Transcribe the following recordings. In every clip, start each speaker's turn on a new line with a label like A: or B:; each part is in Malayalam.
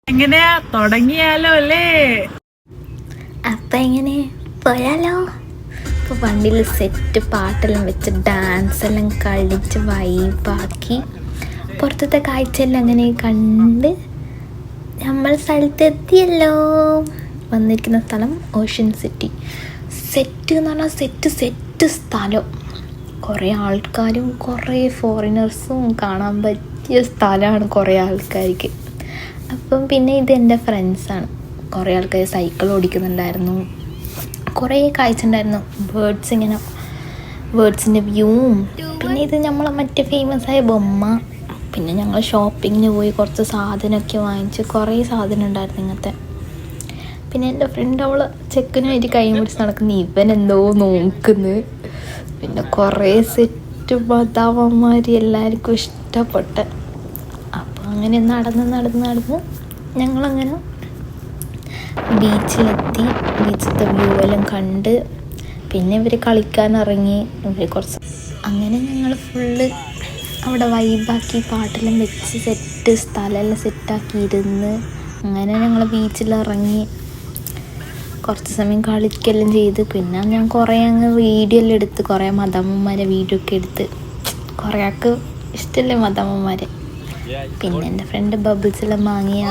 A: എങ്ങനെയാ തുടങ്ങിയാലോ അല്ലേ?
B: അപ്പം എങ്ങനെ പോയാലോ? ഇപ്പോൾ വണ്ടിയിൽ സെറ്റ് പാട്ടെല്ലാം വെച്ച് ഡാൻസ് എല്ലാം കളിച്ച് വൈബാക്കി പുറത്തത്തെ കാഴ്ചയെല്ലാം അങ്ങനെ കണ്ട് നമ്മൾ സ്ഥലത്തെത്തിയല്ലോ. വന്നിരിക്കുന്ന സ്ഥലം ഓഷ്യൻ സിറ്റി. സെറ്റ് എന്ന് പറഞ്ഞാൽ സെറ്റ് സ്ഥലം. കുറേ ആൾക്കാരും കുറേ ഫോറിനേഴ്സും കാണാൻ പറ്റിയ സ്ഥലമാണ് കുറേ ആൾക്കാർക്ക്. അപ്പം പിന്നെ ഇത് എൻ്റെ ഫ്രണ്ട്സാണ്. കുറേ ആൾക്കാർ സൈക്കിൾ ഓടിക്കുന്നുണ്ടായിരുന്നു. കുറേ കാഴ്ച ഉണ്ടായിരുന്നു. ബേർഡ്സിൻ്റെ വ്യൂവും. പിന്നെ ഇത് നമ്മളെ മറ്റേ ഫേമസ് ആയ ബൊമ്മ. പിന്നെ ഞങ്ങൾ ഷോപ്പിങ്ങിന് പോയി കുറച്ച് സാധനമൊക്കെ വാങ്ങിച്ച്. കുറേ സാധനം ഉണ്ടായിരുന്നു ഇങ്ങനത്തെ. പിന്നെ എൻ്റെ ഫ്രണ്ട് അവൾ ചെക്കനുമായിട്ട് കൈ പിടിച്ച് നടക്കുന്നു. ഇവൻ എന്തോ നോക്കുന്നു. പിന്നെ കുറേ സെറ്റ് ഭർത്താവന്മാർ എല്ലാവർക്കും ഇഷ്ടപ്പെട്ട്. അപ്പോൾ അങ്ങനെ നടന്ന് ഞങ്ങളങ്ങനെ ബീച്ചിലെത്തി. ബീച്ചിലത്തെ വ്യൂ എല്ലാം കണ്ട് പിന്നെ ഇവർ കളിക്കാനിറങ്ങി. ഇവർ കുറച്ച് അങ്ങനെ ഞങ്ങൾ ഫുള്ള് അവിടെ വൈബാക്കി പാട്ടെല്ലാം വെച്ച് സെറ്റ് സ്ഥലമെല്ലാം സെറ്റാക്കി ഇരുന്ന് അങ്ങനെ ഞങ്ങൾ ബീച്ചിലിറങ്ങി കുറച്ച് സമയം കളിക്കെല്ലാം ചെയ്ത്. പിന്നെ ഞാൻ കുറേ വീഡിയോ എല്ലാം എടുത്ത് കുറേ മദാമ്മമാരെ വീഡിയോ ഒക്കെ എടുത്ത്. കുറേ ആൾക്ക് ഇഷ്ടമല്ലേ മദാമ്മമാരെ. പിന്നെ എൻ്റെ ഫ്രണ്ട് ബബിൾസ് എല്ലാം വാങ്ങിയ.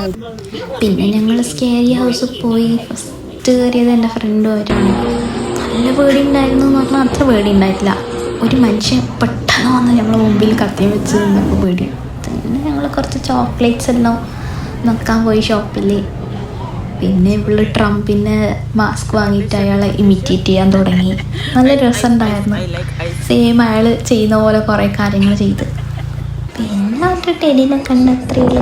B: പിന്നെ ഞങ്ങൾ സ്കേരി ഹൗസിൽ പോയി. ഫസ്റ്റ് കയറിയത് എൻ്റെ ഫ്രണ്ട് വരാണ്. നല്ല പേടി ഉണ്ടായിരുന്നു എന്ന് പറഞ്ഞാൽ അത്ര പേടി ഉണ്ടായിട്ടില്ല. ഒരു മനുഷ്യൻ പെട്ടെന്ന് വന്ന് ഞങ്ങൾ മുമ്പിൽ കത്തിയും വെച്ച് നിന്നപ്പോൾ പേടി. പിന്നെ ഞങ്ങൾ കുറച്ച് ചോക്ലേറ്റ്സ് എല്ലാം നോക്കാൻ പോയി ഷോപ്പിൽ. പിന്നെ ഇവള് ട്രംപിൻ്റെ മാസ്ക് വാങ്ങിയിട്ട് അയാളെ ഇമിറ്റേറ്റ് ചെയ്യാൻ തുടങ്ങി. നല്ല രസമുണ്ടായിരുന്നു. സെയിം അയാൾ ചെയ്യുന്ന പോലെ കുറേ കാര്യങ്ങൾ ചെയ്ത്. പിന്നെ അവരുടെ ടെഡിനെ കണ്ടെത്രയില്ല.